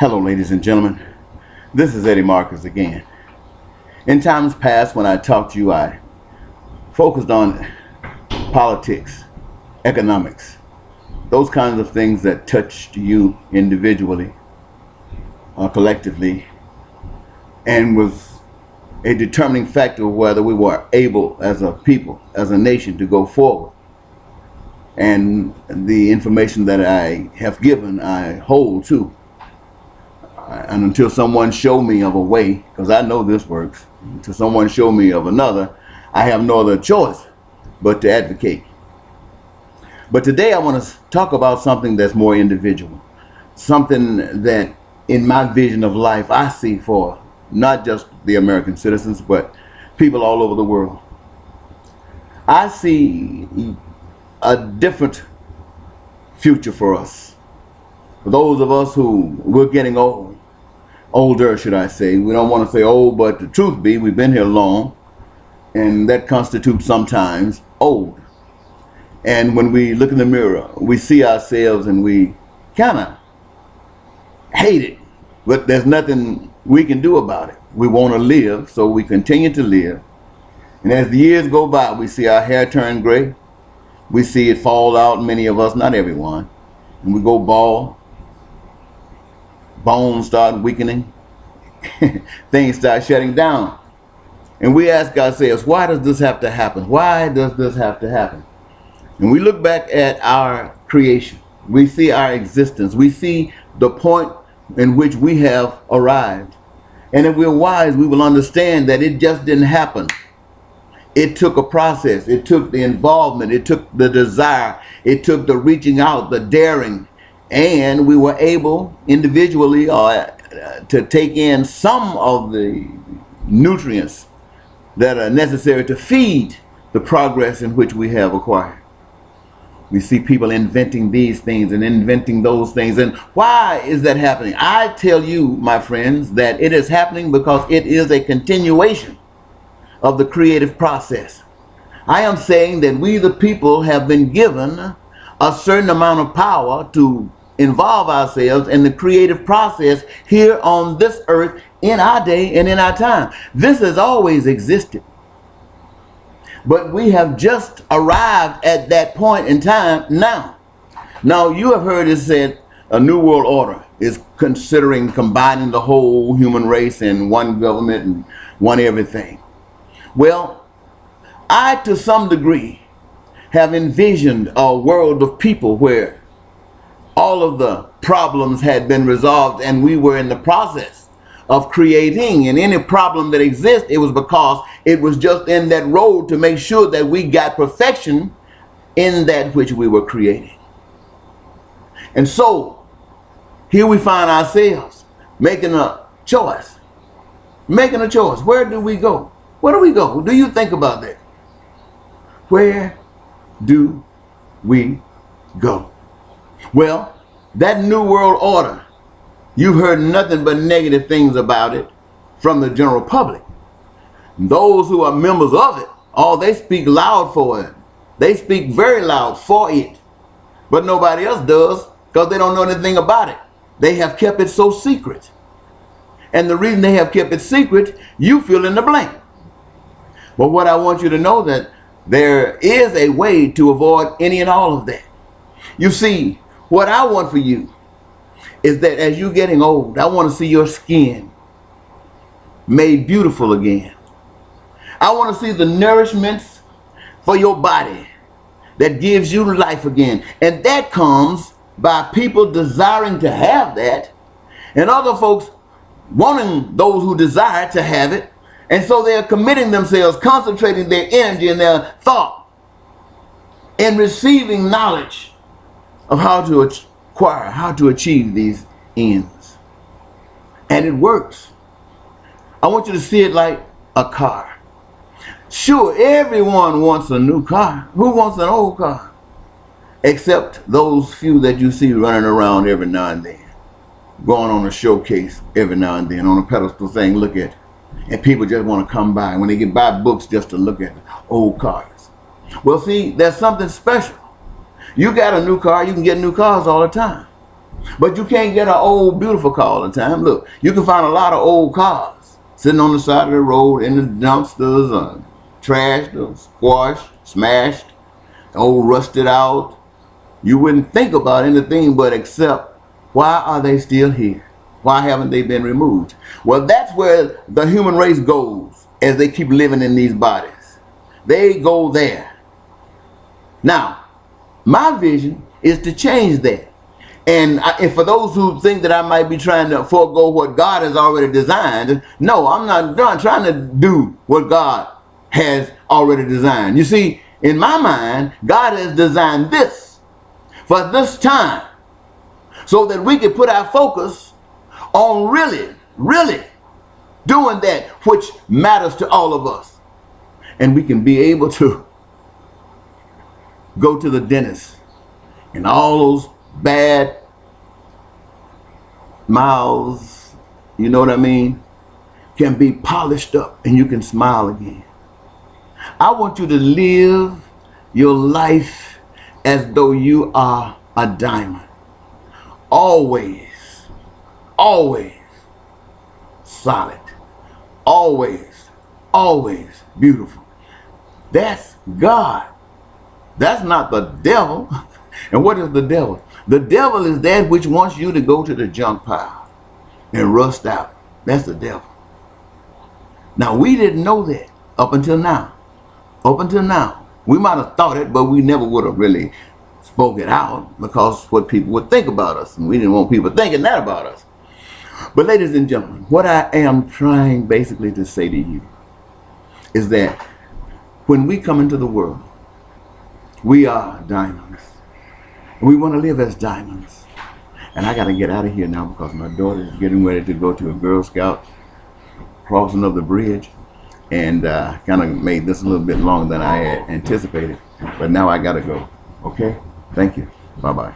Hello, ladies and gentlemen. This is Eddie Marcus again. In times past, when I talked to you, I focused on politics, economics, those kinds of things that touched you individually or collectively, and was a determining factor of whether we were able as a people, as a nation, to go forward. And the information that I have given, I hold to. And until someone show me of a way, because I know this works, until someone show me of another, I have no other choice but to advocate. But today I want to talk about something that's more individual, something that in my vision of life I see for not just the American citizens, but people all over the world. I see a different future for us. For those of us who we're getting older, should I say. We don't want to say old, but the truth be, we've been here long, and that constitutes sometimes old. And when we look in the mirror, we see ourselves and we kind of hate it, but there's nothing we can do about it. We want to live, so we continue to live. And as the years go by, we see our hair turn gray. We see it fall out, many of us, not everyone. And we go bald. Bones start weakening. Things start shutting down. And we ask ourselves, why does this have to happen? Why does this have to happen? And we look back at our creation. We see our existence. We see the point in which we have arrived. And if we're wise, we will understand that it just didn't happen. It took a process. It took the involvement. It took the desire. It took the reaching out, the daring. And we were able individually to take in some of the nutrients that are necessary to feed the progress in which we have acquired. We see people inventing these things and inventing those things. And why is that happening? I tell you, my friends, that it is happening because it is a continuation of the creative process. I am saying that we the people have been given a certain amount of power to involve ourselves in the creative process here on this earth in our day and in our time. This has always existed. But we have just arrived at that point in time now. Now, you have heard it said a new world order is considering combining the whole human race in one government and one everything. Well, I, to some degree, have envisioned a world of people where all of the problems had been resolved and we were in the process of creating. And any problem that exists, it was because it was just in that road to make sure that we got perfection in that which we were creating. And so here we find ourselves making a choice. Making a choice. Where do we go? Where do we go? Do you think about that? Where do we go? Well, that new world order, you've heard nothing but negative things about it from the general public. Those who are members of it, they speak loud for it. They speak very loud for it. But nobody else does because they don't know anything about it. They have kept it so secret. And the reason they have kept it secret, you fill in the blank. But what I want you to know that there is a way to avoid any and all of that. You see, what I want for you is that as you're getting old, I want to see your skin made beautiful again. I want to see the nourishments for your body that gives you life again. And that comes by people desiring to have that and other folks wanting those who desire to have it. And so they're committing themselves, concentrating their energy and their thought in receiving knowledge of how to acquire, how to achieve these ends. And it works. I want you to see it like a car. Sure, everyone wants a new car. Who wants an old car? Except those few that you see running around every now and then, going on a showcase every now and then on a pedestal saying, look at it. And people just want to come by when they get buy books just to look at the old cars. Well, see, there's something special. You got a new car, you can get new cars all the time. But you can't get an old beautiful car all the time. Look, you can find a lot of old cars sitting on the side of the road in the dumpsters, trashed, or squashed, smashed, old rusted out. You wouldn't think about anything but except, why are they still here? Why haven't they been removed? Well, that's where the human race goes as they keep living in these bodies. They go there. Now, my vision is to change that. And for those who think that I might be trying to forego what God has already designed, no, I'm not trying to do what God has already designed. You see, in my mind, God has designed this for this time so that we can put our focus on really doing that which matters to all of us. And we can be able to go to the dentist and all those bad mouths, you know what I mean, can be polished up and you can smile again. I want you to live your life as though you are a diamond. Always solid. Always beautiful. That's God. That's not the devil. And what is the devil? The devil is that which wants you to go to the junk pile and rust out. That's the devil. Now, we didn't know that up until now. Up until now. We might have thought it, but we never would have really spoke it out because what people would think about us. And we didn't want people thinking that about us. But ladies and gentlemen, what I am trying basically to say to you is that when we come into the world, we are diamonds. We want to live as diamonds. And I got to get out of here now because my daughter is getting ready to go to a Girl Scout crossing of the bridge. And kind of made this a little bit longer than I had anticipated. But now I got to go. Okay? Thank you. Bye-bye.